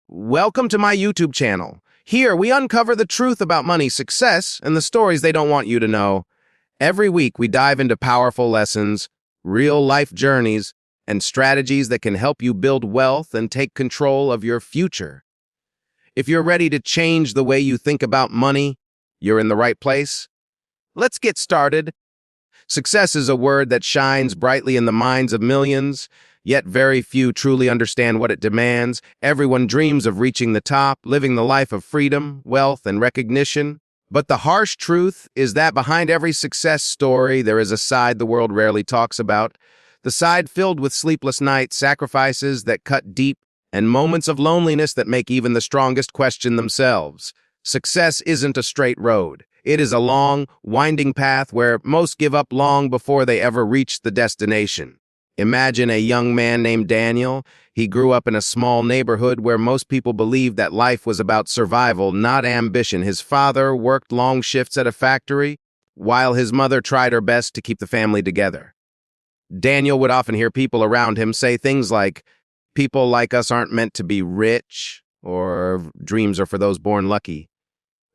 Welcome to my YouTube channel. Here, we uncover the truth about money, success, and the stories they don't want you to know. Every week, we dive into powerful lessons, real-life journeys, and strategies that can help you build wealth and take control of your future. If you're ready to change the way you think about money, you're in the right place. Let's get started. Success is a word that shines brightly in the minds of millions, yet very few truly understand what it demands. Everyone dreams of reaching the top, living the life of freedom, wealth, and recognition. But the harsh truth is that behind every success story, there is a side the world rarely talks about. The side filled with sleepless nights, sacrifices that cut deep, and moments of loneliness that make even the strongest question themselves. Success isn't a straight road. It is a long, winding path where most give up long before they ever reach the destination. Imagine a young man named Daniel. He grew up in a small neighborhood where most people believed that life was about survival, not ambition. His father worked long shifts at a factory, while his mother tried her best to keep the family together. Daniel would often hear people around him say things like, "People like us aren't meant to be rich," or "Dreams are for those born lucky."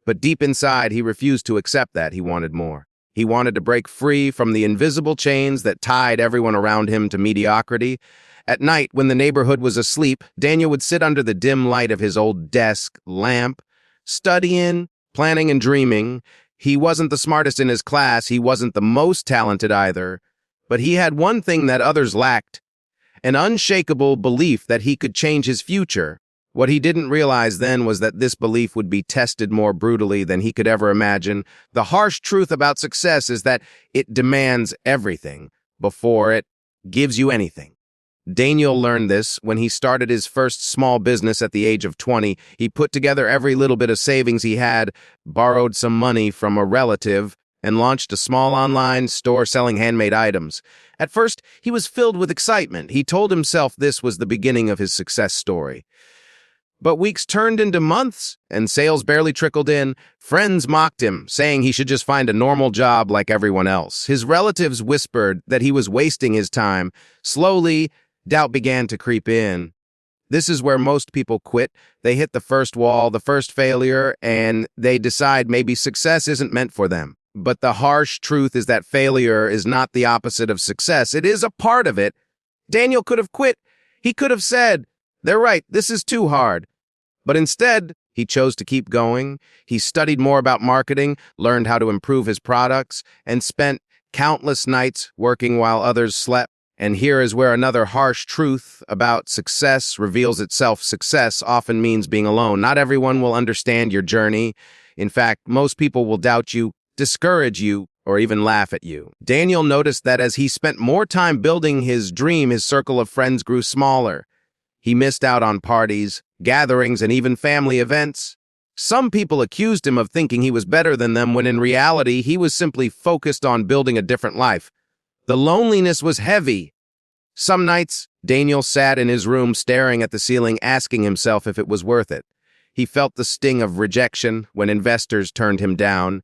But deep inside, he refused to accept that. He wanted more. He wanted to break free from the invisible chains that tied everyone around him to mediocrity. At night, when the neighborhood was asleep, Daniel would sit under the dim light of his old desk lamp, studying, planning, and dreaming. He wasn't the smartest in his class. He wasn't the most talented either. But he had one thing that others lacked, an unshakable belief that he could change his future. What he didn't realize then was that this belief would be tested more brutally than he could ever imagine. The harsh truth about success is that it demands everything before it gives you anything. Daniel learned this when he started his first small business at the age of 20. He put together every little bit of savings he had, borrowed some money from a relative, and launched a small online store selling handmade items. At first, he was filled with excitement. He told himself this was the beginning of his success story. But weeks turned into months, and sales barely trickled in. Friends mocked him, saying he should just find a normal job like everyone else. His relatives whispered that he was wasting his time. Slowly, doubt began to creep in. This is where most people quit. They hit the first wall, the first failure, and they decide maybe success isn't meant for them. But the harsh truth is that failure is not the opposite of success. It is a part of it. Daniel could have quit. He could have said, "They're right, this is too hard." But instead, he chose to keep going. He studied more about marketing, learned how to improve his products, and spent countless nights working while others slept. And here is where another harsh truth about success reveals itself. Success often means being alone. Not everyone will understand your journey. In fact, most people will doubt you, discourage you, or even laugh at you. Daniel noticed that as he spent more time building his dream, his circle of friends grew smaller. He missed out on parties, gatherings, and even family events. Some people accused him of thinking he was better than them when in reality he was simply focused on building a different life. The loneliness was heavy. Some nights, Daniel sat in his room staring at the ceiling, asking himself if it was worth it. He felt the sting of rejection when investors turned him down.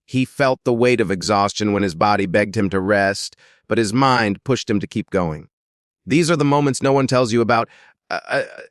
He felt the weight of exhaustion when his body begged him to rest, but his mind pushed him to keep going. These are the moments no one tells you about.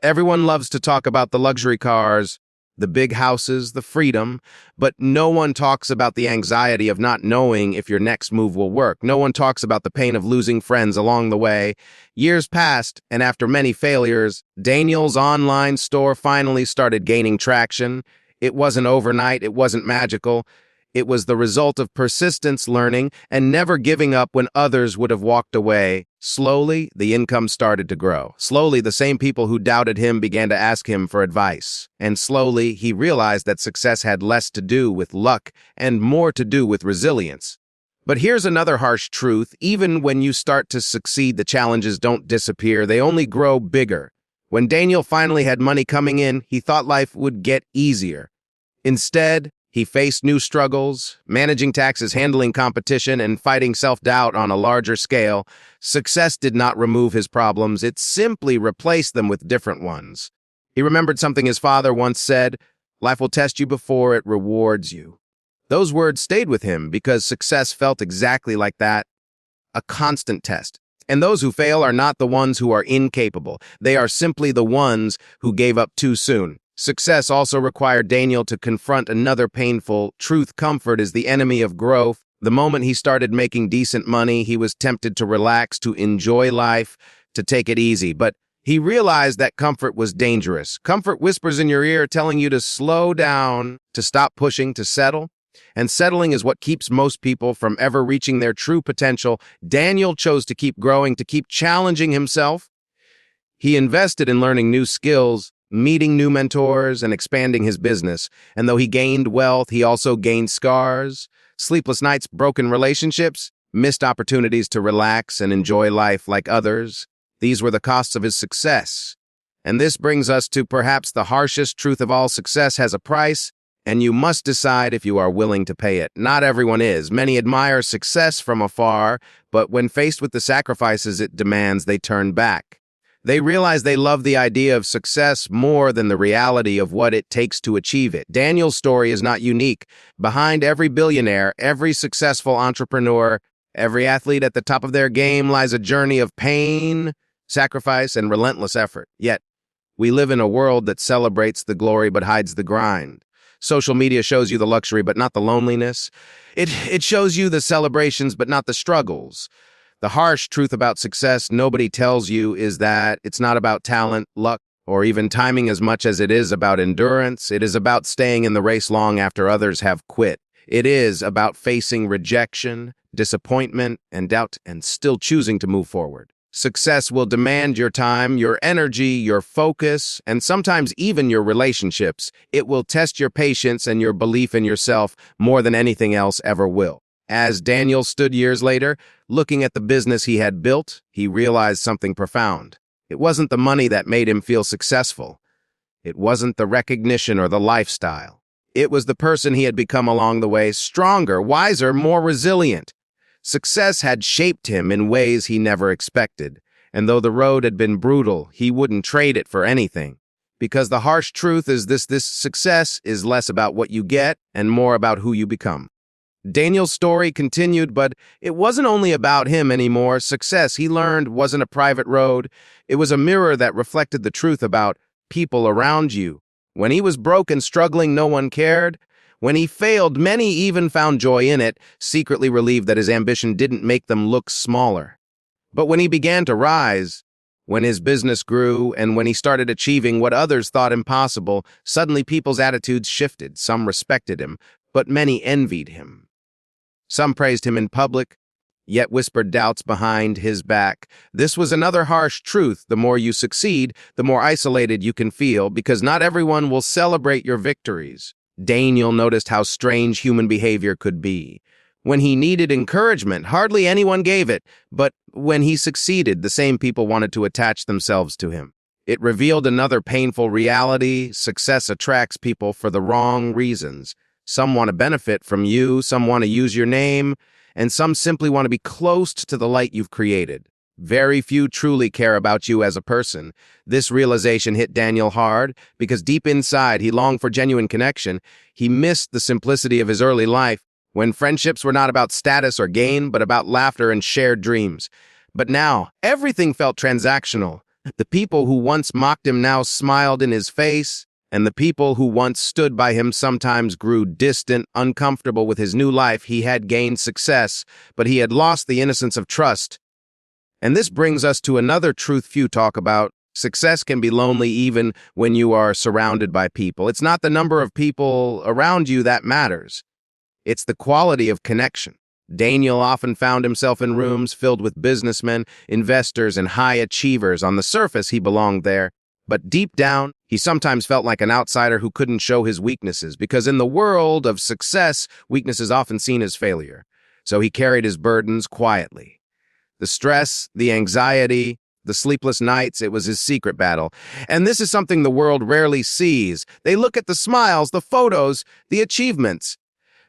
Everyone loves to talk about the luxury cars, the big houses, the freedom, but no one talks about the anxiety of not knowing if your next move will work. No one talks about the pain of losing friends along the way. Years passed, and after many failures, Daniel's online store finally started gaining traction. It wasn't overnight, it wasn't magical. It was the result of persistence, learning, and never giving up when others would have walked away. Slowly, the income started to grow. Slowly, the same people who doubted him began to ask him for advice. And slowly, he realized that success had less to do with luck and more to do with resilience. But here's another harsh truth. Even when you start to succeed, the challenges don't disappear. They only grow bigger. When Daniel finally had money coming in, he thought life would get easier. Instead, he faced new struggles, managing taxes, handling competition, and fighting self-doubt on a larger scale. Success did not remove his problems, it simply replaced them with different ones. He remembered something his father once said, "Life will test you before it rewards you." Those words stayed with him because success felt exactly like that, a constant test. And those who fail are not the ones who are incapable. They are simply the ones who gave up too soon. Success also required Daniel to confront another painful truth. Comfort is the enemy of growth. The moment he started making decent money, he was tempted to relax, to enjoy life, to take it easy. But he realized that comfort was dangerous. Comfort whispers in your ear, telling you to slow down, to stop pushing, to settle. And settling is what keeps most people from ever reaching their true potential. Daniel chose to keep growing, to keep challenging himself. He invested in learning new skills, meeting new mentors, and expanding his business. And though he gained wealth, he also gained scars, sleepless nights, broken relationships, missed opportunities to relax and enjoy life like others. These were the costs of his success. And this brings us to perhaps the harshest truth of all: success has a price, and you must decide if you are willing to pay it. Not everyone is. Many admire success from afar, but when faced with the sacrifices it demands, they turn back. They realize they love the idea of success more than the reality of what it takes to achieve it. Daniel's story is not unique. Behind every billionaire, every successful entrepreneur, every athlete at the top of their game lies a journey of pain, sacrifice, and relentless effort. Yet, we live in a world that celebrates the glory but hides the grind. Social media shows you the luxury but not the loneliness. It shows you the celebrations but not the struggles. The harsh truth about success nobody tells you is that it's not about talent, luck, or even timing as much as it is about endurance. It is about staying in the race long after others have quit. It is about facing rejection, disappointment, and doubt and still choosing to move forward. Success will demand your time, your energy, your focus, and sometimes even your relationships. It will test your patience and your belief in yourself more than anything else ever will. As Daniel stood years later, looking at the business he had built, he realized something profound. It wasn't the money that made him feel successful. It wasn't the recognition or the lifestyle. It was the person he had become along the way: stronger, wiser, more resilient. Success had shaped him in ways he never expected, and though the road had been brutal, he wouldn't trade it for anything. Because the harsh truth is this success is less about what you get and more about who you become. Daniel's story continued, but it wasn't only about him anymore. Success, he learned, wasn't a private road. It was a mirror that reflected the truth about people around you. When he was broke and struggling, no one cared. When he failed, many even found joy in it, secretly relieved that his ambition didn't make them look smaller. But when he began to rise, when his business grew, and when he started achieving what others thought impossible, suddenly people's attitudes shifted. Some respected him, but many envied him. Some praised him in public, yet whispered doubts behind his back. This was another harsh truth. The more you succeed, the more isolated you can feel, because not everyone will celebrate your victories. Daniel noticed how strange human behavior could be. When he needed encouragement, hardly anyone gave it, but when he succeeded, the same people wanted to attach themselves to him. It revealed another painful reality: success attracts people for the wrong reasons. Some want to benefit from you, some want to use your name, and some simply want to be close to the light you've created. Very few truly care about you as a person. This realization hit Daniel hard because deep inside he longed for genuine connection. He missed the simplicity of his early life, when friendships were not about status or gain, but about laughter and shared dreams. But now, everything felt transactional. The people who once mocked him now smiled in his face, and the people who once stood by him sometimes grew distant, uncomfortable with his new life. He had gained success, but he had lost the innocence of trust. And this brings us to another truth few talk about. Success can be lonely even when you are surrounded by people. It's not the number of people around you that matters. It's the quality of connection. Daniel often found himself in rooms filled with businessmen, investors, and high achievers. On the surface, he belonged there. But deep down, he sometimes felt like an outsider who couldn't show his weaknesses, because in the world of success, weakness is often seen as failure. So he carried his burdens quietly. The stress, the anxiety, the sleepless nights, it was his secret battle. And this is something the world rarely sees. They look at the smiles, the photos, the achievements,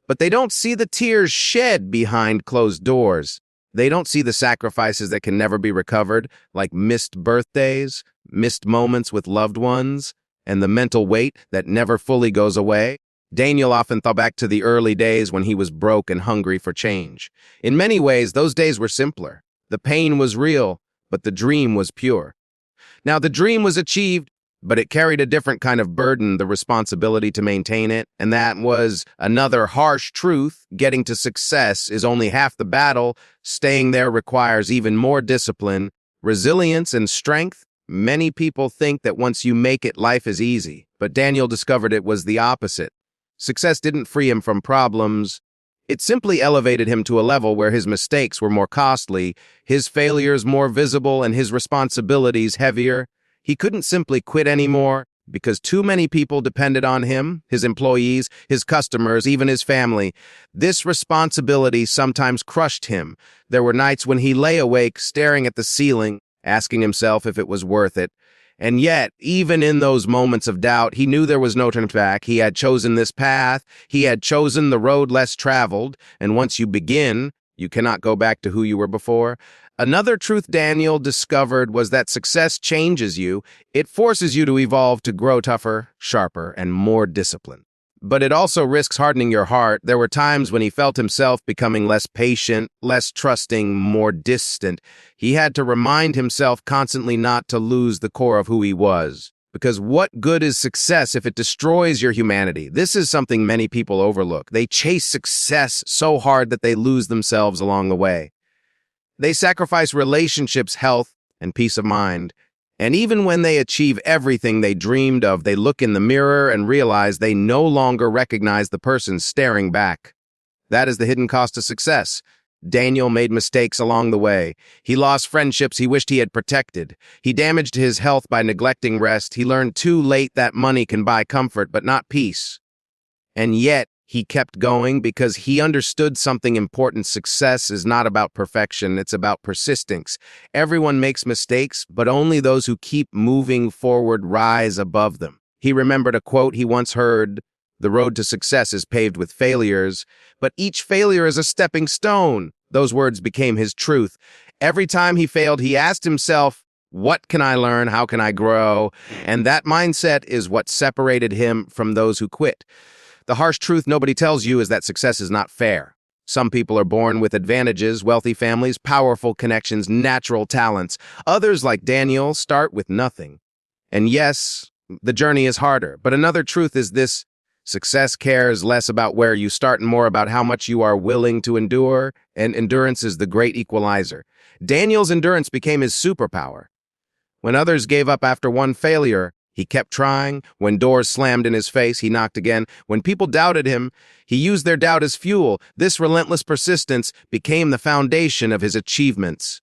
but they don't see the tears shed behind closed doors. They don't see the sacrifices that can never be recovered, like missed birthdays, missed moments with loved ones, and the mental weight that never fully goes away. Daniel often thought back to the early days when he was broke and hungry for change. In many ways, those days were simpler. The pain was real, but the dream was pure. Now, the dream was achieved, but it carried a different kind of burden, the responsibility to maintain it, and that was another harsh truth. Getting to success is only half the battle. Staying there requires even more discipline, resilience, and strength. Many people think that once you make it, life is easy, but Daniel discovered it was the opposite. Success didn't free him from problems. It simply elevated him to a level where his mistakes were more costly, his failures more visible, and his responsibilities heavier. He couldn't simply quit anymore because too many people depended on him, his employees, his customers, even his family. This responsibility sometimes crushed him. There were nights when he lay awake, staring at the ceiling, asking himself if it was worth it. And yet, even in those moments of doubt, he knew there was no turning back. He had chosen this path. He had chosen the road less traveled. And once you begin, you cannot go back to who you were before. Another truth Daniel discovered was that success changes you. It forces you to evolve, to grow tougher, sharper, and more disciplined. But it also risks hardening your heart. There were times when he felt himself becoming less patient, less trusting, more distant. He had to remind himself constantly not to lose the core of who he was. Because what good is success if it destroys your humanity? This is something many people overlook. They chase success so hard that they lose themselves along the way. They sacrifice relationships, health, and peace of mind. And even when they achieve everything they dreamed of, they look in the mirror and realize they no longer recognize the person staring back. That is the hidden cost of success. Daniel made mistakes along the way. He lost friendships he wished he had protected. He damaged his health by neglecting rest. He learned too late that money can buy comfort, but not peace. And yet, he kept going because he understood something important. Success is not about perfection, it's about persistence. Everyone makes mistakes, but only those who keep moving forward rise above them. He remembered a quote he once heard: "The road to success is paved with failures, but each failure is a stepping stone." Those words became his truth. Every time he failed, he asked himself, "What can I learn? How can I grow?" And that mindset is what separated him from those who quit. The harsh truth nobody tells you is that success is not fair. Some people are born with advantages, wealthy families, powerful connections, natural talents. Others, like Daniel, start with nothing. And yes, the journey is harder, but another truth is this: success cares less about where you start and more about how much you are willing to endure, and endurance is the great equalizer. Daniel's endurance became his superpower. When others gave up after one failure, he kept trying. When doors slammed in his face, he knocked again. When people doubted him, he used their doubt as fuel. This relentless persistence became the foundation of his achievements.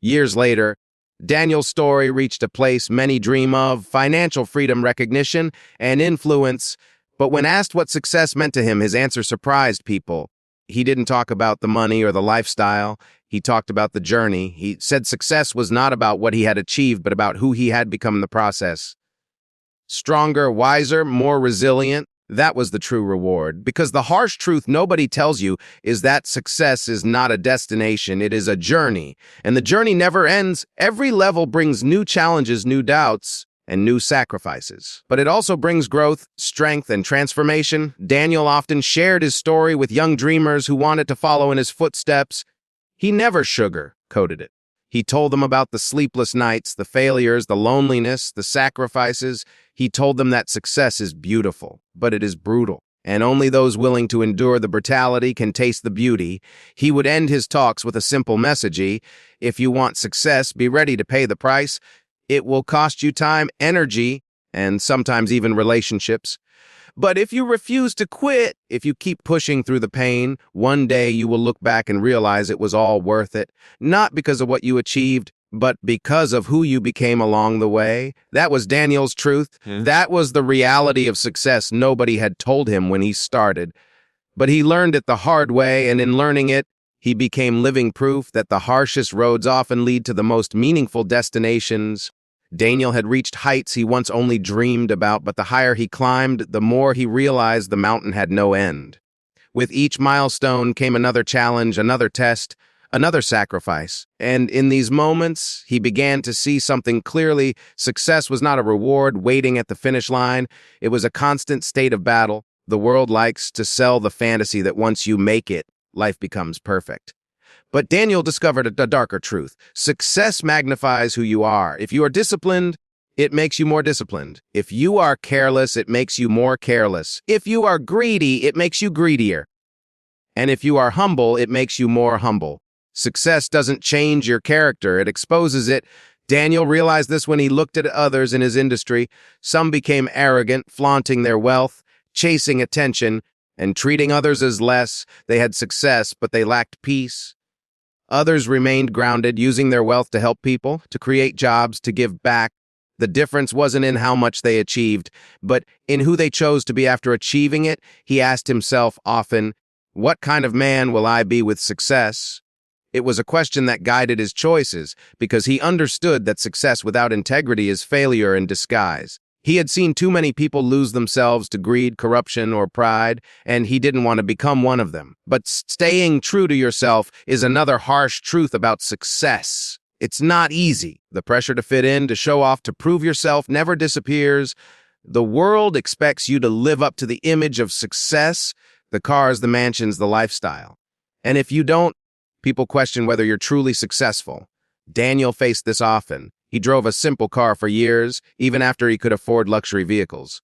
Years later, Daniel's story reached a place many dream of: financial freedom, recognition, and influence. But when asked what success meant to him, his answer surprised people. He didn't talk about the money or the lifestyle. He talked about the journey. He said success was not about what he had achieved, but about who he had become in the process. Stronger, wiser, more resilient. That was the true reward. Because the harsh truth nobody tells you is that success is not a destination, it is a journey. And the journey never ends. Every level brings new challenges, new doubts, and new sacrifices. But it also brings growth, strength, and transformation. Daniel often shared his story with young dreamers who wanted to follow in his footsteps. He never sugar-coated it. He told them about the sleepless nights, the failures, the loneliness, the sacrifices. He told them that success is beautiful, but it is brutal, and only those willing to endure the brutality can taste the beauty. He would end his talks with a simple message: if you want success, be ready to pay the price. It will cost you time, energy, and sometimes even relationships. But if you refuse to quit, if you keep pushing through the pain, one day you will look back and realize it was all worth it. Not because of what you achieved, but because of who you became along the way. That was Daniel's truth. That was the reality of success nobody had told him when he started. But he learned it the hard way, and in learning it, he became living proof that the harshest roads often lead to the most meaningful destinations. Daniel had reached heights he once only dreamed about, but the higher he climbed, the more he realized the mountain had no end. With each milestone came another challenge, another test, another sacrifice. And in these moments, he began to see something clearly. Success was not a reward waiting at the finish line. It was a constant state of battle. The world likes to sell the fantasy that once you make it, life becomes perfect. But Daniel discovered a darker truth. Success magnifies who you are. If you are disciplined, it makes you more disciplined. If you are careless, it makes you more careless. If you are greedy, it makes you greedier. And if you are humble, it makes you more humble. Success doesn't change your character, it exposes it. Daniel realized this when he looked at others in his industry. Some became arrogant, flaunting their wealth, chasing attention, and treating others as less. They had success, but they lacked peace. Others remained grounded, using their wealth to help people, to create jobs, to give back. The difference wasn't in how much they achieved, but in who they chose to be after achieving it. He asked himself often, "What kind of man will I be with success?" It was a question that guided his choices because he understood that success without integrity is failure in disguise. He had seen too many people lose themselves to greed, corruption, or pride, and he didn't want to become one of them. But staying true to yourself is another harsh truth about success. It's not easy. The pressure to fit in, to show off, to prove yourself never disappears. The world expects you to live up to the image of success, the cars, the mansions, the lifestyle. And if you don't, people question whether you're truly successful. Daniel faced this often. He drove a simple car for years, even after he could afford luxury vehicles.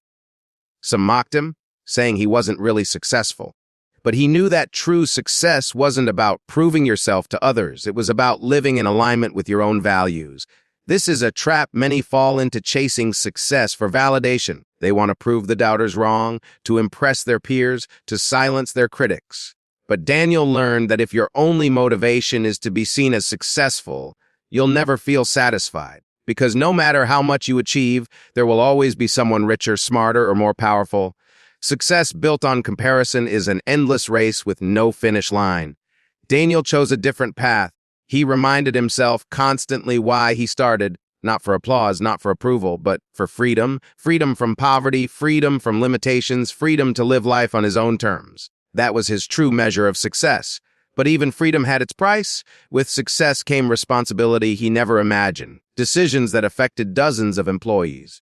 Some mocked him, saying he wasn't really successful. But he knew that true success wasn't about proving yourself to others. It was about living in alignment with your own values. This is a trap many fall into, chasing success for validation. They want to prove the doubters wrong, to impress their peers, to silence their critics. But Daniel learned that if your only motivation is to be seen as successful, you'll never feel satisfied. Because no matter how much you achieve, there will always be someone richer, smarter, or more powerful. Success built on comparison is an endless race with no finish line. Daniel chose a different path. He reminded himself constantly why he started, not for applause, not for approval, but for freedom. Freedom from poverty, freedom from limitations, freedom to live life on his own terms. That was his true measure of success. But even freedom had its price. With success came responsibility he never imagined, decisions that affected dozens of employees,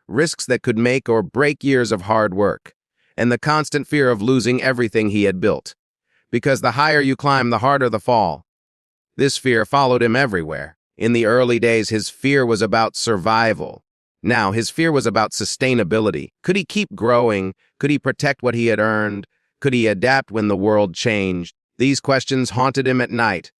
risks that could make or break years of hard work, and the constant fear of losing everything he had built. Because the higher you climb, the harder the fall. This fear followed him everywhere. In the early days, his fear was about survival. Now, his fear was about sustainability. Could he keep growing? Could he protect what he had earned? Could he adapt when the world changed? These questions haunted him at night,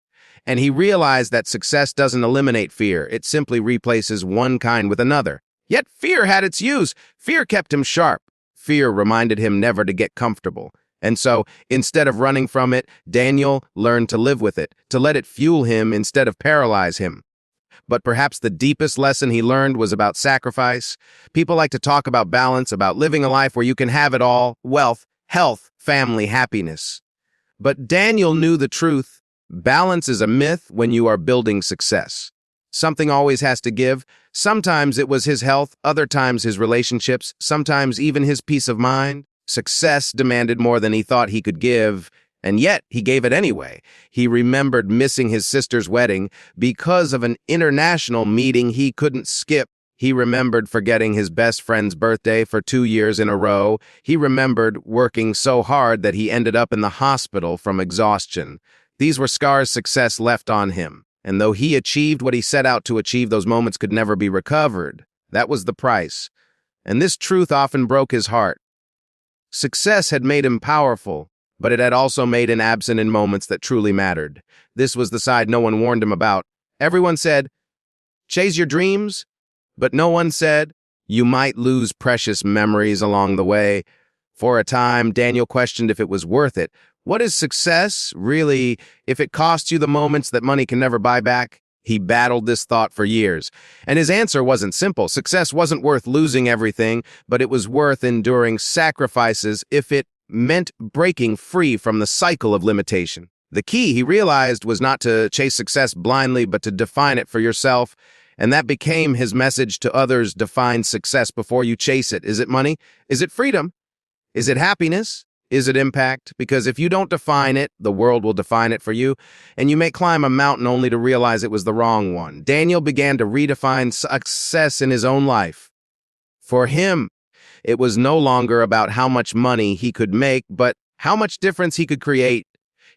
and he realized that success doesn't eliminate fear. It simply replaces one kind with another. Yet fear had its use. Fear kept him sharp. Fear reminded him never to get comfortable. And so, instead of running from it, Daniel learned to live with it, to let it fuel him instead of paralyze him. But perhaps the deepest lesson he learned was about sacrifice. People like to talk about balance, about living a life where you can have it all: wealth, health, family, happiness. But Daniel knew the truth. Balance is a myth when you are building success. Something always has to give. Sometimes it was his health, other times his relationships, sometimes even his peace of mind. Success demanded more than he thought he could give, and yet he gave it anyway. He remembered missing his sister's wedding because of an international meeting he couldn't skip. He remembered forgetting his best friend's birthday for 2 years in a row. He remembered working so hard that he ended up in the hospital from exhaustion. These were scars success left on him. And though he achieved what he set out to achieve, those moments could never be recovered. That was the price. And this truth often broke his heart. Success had made him powerful, but it had also made him absent in moments that truly mattered. This was the side no one warned him about. Everyone said, "Chase your dreams," but no one said, "You might lose precious memories along the way." For a time, Daniel questioned if it was worth it. What is success, really, if it costs you the moments that money can never buy back? He battled this thought for years, and his answer wasn't simple. Success wasn't worth losing everything, but it was worth enduring sacrifices if it meant breaking free from the cycle of limitation. The key, he realized, was not to chase success blindly, but to define it for yourself. And that became his message to others: define success before you chase it. Is it money? Is it freedom? Is it happiness? Is it impact? Because if you don't define it, the world will define it for you, and you may climb a mountain only to realize it was the wrong one. Daniel began to redefine success in his own life. For him, it was no longer about how much money he could make, but how much difference he could create.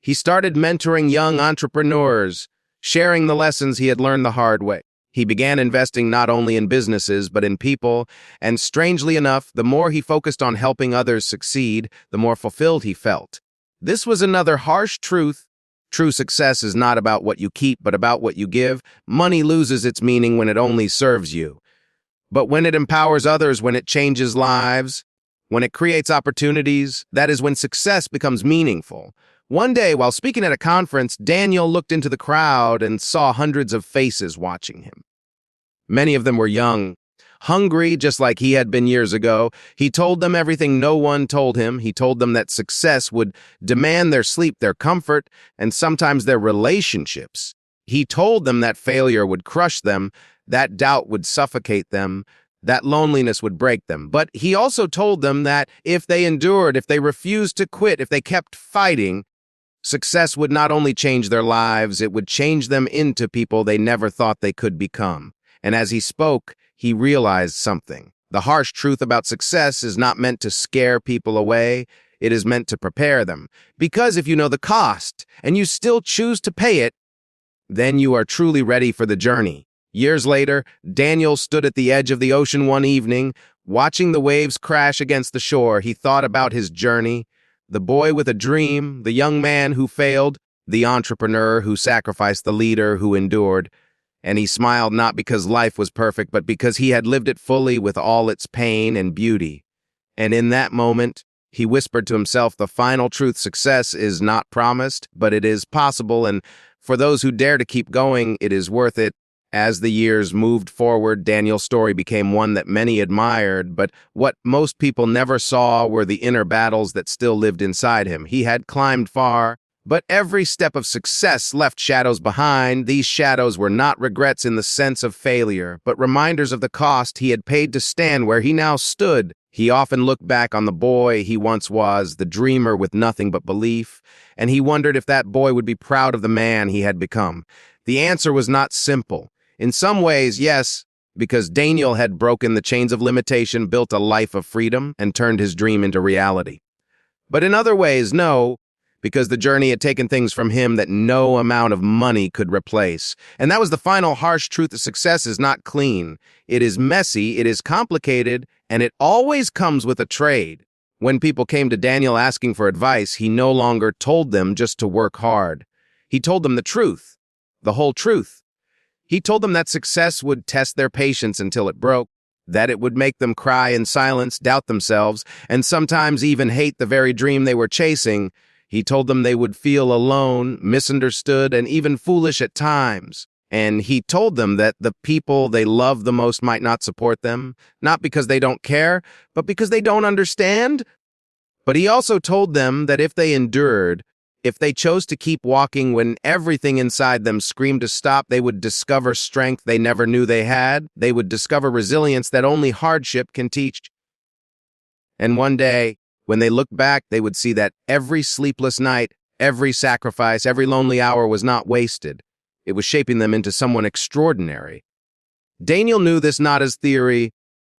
He started mentoring young entrepreneurs, sharing the lessons he had learned the hard way. He began investing not only in businesses, but in people, and strangely enough, the more he focused on helping others succeed, the more fulfilled he felt. This was another harsh truth. True success is not about what you keep, but about what you give. Money loses its meaning when it only serves you. But when it empowers others, when it changes lives, when it creates opportunities, that is when success becomes meaningful. One day, while speaking at a conference, Daniel looked into the crowd and saw hundreds of faces watching him. Many of them were young, hungry just like he had been years ago. He told them everything no one told him. He told them that success would demand their sleep, their comfort, and sometimes their relationships. He told them that failure would crush them, that doubt would suffocate them, that loneliness would break them. But he also told them that if they endured, if they refused to quit, if they kept fighting, success would not only change their lives, it would change them into people they never thought they could become. And as he spoke, he realized something. The harsh truth about success is not meant to scare people away. It is meant to prepare them. Because if you know the cost and you still choose to pay it, then you are truly ready for the journey. Years later, Daniel stood at the edge of the ocean one evening, watching the waves crash against the shore. He thought about his journey, the boy with a dream, the young man who failed, the entrepreneur who sacrificed, the leader who endured. And he smiled not because life was perfect, but because he had lived it fully with all its pain and beauty. And in that moment, he whispered to himself, the final truth: success is not promised, but it is possible, and for those who dare to keep going, it is worth it. As the years moved forward, Daniel's story became one that many admired, but what most people never saw were the inner battles that still lived inside him. He had climbed far, but every step of success left shadows behind. These shadows were not regrets in the sense of failure, but reminders of the cost he had paid to stand where he now stood. He often looked back on the boy he once was, the dreamer with nothing but belief, and he wondered if that boy would be proud of the man he had become. The answer was not simple. In some ways, yes, because Daniel had broken the chains of limitation, built a life of freedom, and turned his dream into reality. But in other ways, no, because the journey had taken things from him that no amount of money could replace. And that was the final harsh truth: that success is not clean. It is messy, it is complicated, and it always comes with a trade. When people came to Daniel asking for advice, he no longer told them just to work hard. He told them the truth, the whole truth. He told them that success would test their patience until it broke, that it would make them cry in silence, doubt themselves, and sometimes even hate the very dream they were chasing. He told them they would feel alone, misunderstood, and even foolish at times. And he told them that the people they love the most might not support them, not because they don't care, but because they don't understand. But he also told them that if they endured, if they chose to keep walking when everything inside them screamed to stop, they would discover strength they never knew they had. They would discover resilience that only hardship can teach. And one day, when they looked back, they would see that every sleepless night, every sacrifice, every lonely hour was not wasted. It was shaping them into someone extraordinary. Daniel knew this not as theory,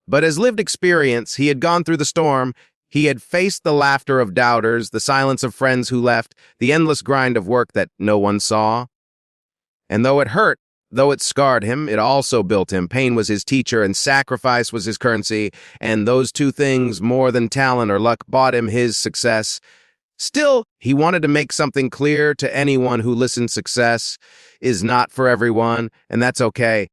but as lived experience. He had gone through the storm. He had faced the laughter of doubters, the silence of friends who left, the endless grind of work that no one saw. And though it hurt, though it scarred him, it also built him. Pain was his teacher and sacrifice was his currency, and those two things, more than talent or luck, bought him his success. Still, he wanted to make something clear to anyone who listened: success is not for everyone, and that's okay.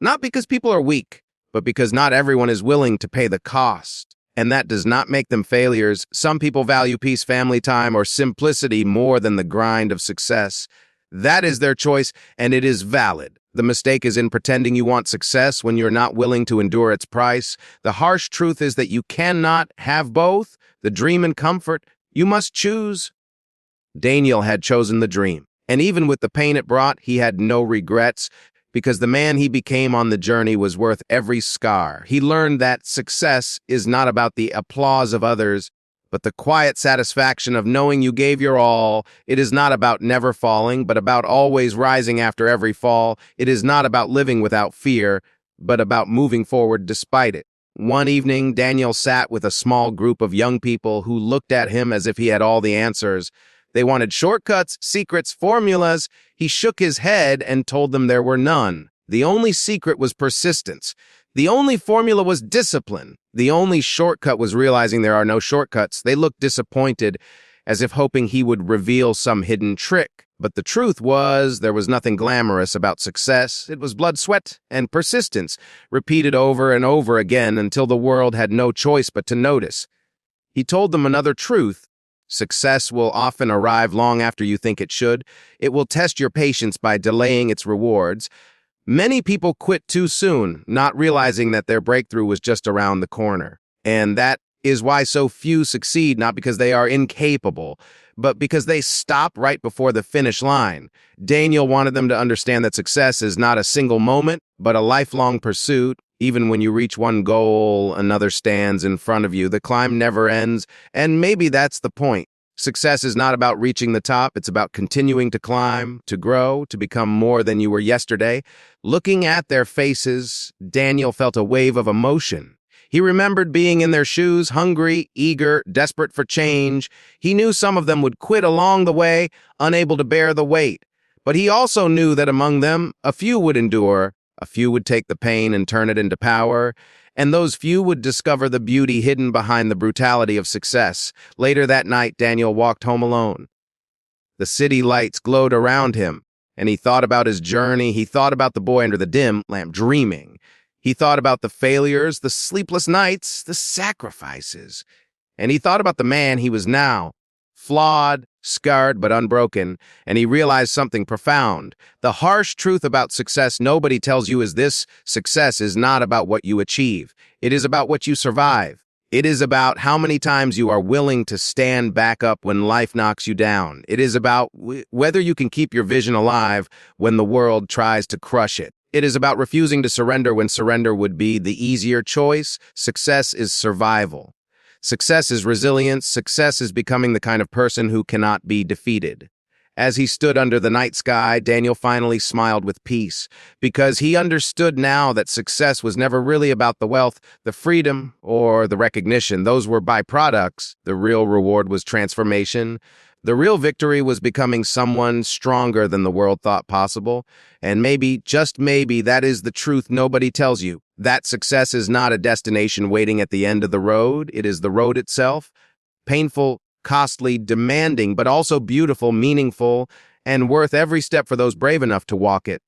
Not because people are weak, but because not everyone is willing to pay the cost. And that does not make them failures. Some people value peace, family time, or simplicity more than the grind of success. That is their choice, and it is valid. The mistake is in pretending you want success when you're not willing to endure its price. The harsh truth is that you cannot have both, the dream and comfort. You must choose. Daniel had chosen the dream, and even with the pain it brought, he had no regrets, because the man he became on the journey was worth every scar. He learned that success is not about the applause of others, but the quiet satisfaction of knowing you gave your all. It is not about never falling, but about always rising after every fall. It is not about living without fear, but about moving forward despite it. One evening, Daniel sat with a small group of young people who looked at him as if he had all the answers. They wanted shortcuts, secrets, formulas. He shook his head and told them there were none. The only secret was persistence. The only formula was discipline. The only shortcut was realizing there are no shortcuts. They looked disappointed, as if hoping he would reveal some hidden trick. But the truth was, there was nothing glamorous about success. It was blood, sweat, and persistence, repeated over and over again until the world had no choice but to notice. He told them another truth. Success will often arrive long after you think it should. It will test your patience by delaying its rewards. Many people quit too soon, not realizing that their breakthrough was just around the corner. And that is why so few succeed, not because they are incapable, but because they stop right before the finish line. Daniel wanted them to understand that success is not a single moment, but a lifelong pursuit. Even when you reach one goal, another stands in front of you. The climb never ends, and maybe that's the point. Success is not about reaching the top. It's about continuing to climb, to grow, to become more than you were yesterday. Looking at their faces, Daniel felt a wave of emotion. He remembered being in their shoes, hungry, eager, desperate for change. He knew some of them would quit along the way, unable to bear the weight. But he also knew that among them, a few would endure, a few would take the pain and turn it into power, and those few would discover the beauty hidden behind the brutality of success. Later that night, Daniel walked home alone. The city lights glowed around him, and he thought about his journey. He thought about the boy under the dim lamp, dreaming. He thought about the failures, the sleepless nights, the sacrifices. And he thought about the man he was now, flawed, scarred, but unbroken, and he realized something profound. The harsh truth about success nobody tells you is this: success is not about what you achieve. It is about what you survive. It is about how many times you are willing to stand back up when life knocks you down. It is about whether you can keep your vision alive when the world tries to crush it. It is about refusing to surrender when surrender would be the easier choice. Success is survival. Success is resilience. Success is becoming the kind of person who cannot be defeated. As he stood under the night sky, Daniel finally smiled with peace, because he understood now that success was never really about the wealth, the freedom, or the recognition. Those were byproducts. The real reward was transformation. The real victory was becoming someone stronger than the world thought possible. And maybe, just maybe, that is the truth nobody tells you. That success is not a destination waiting at the end of the road. It is the road itself. Painful, costly, demanding, but also beautiful, meaningful, and worth every step for those brave enough to walk it.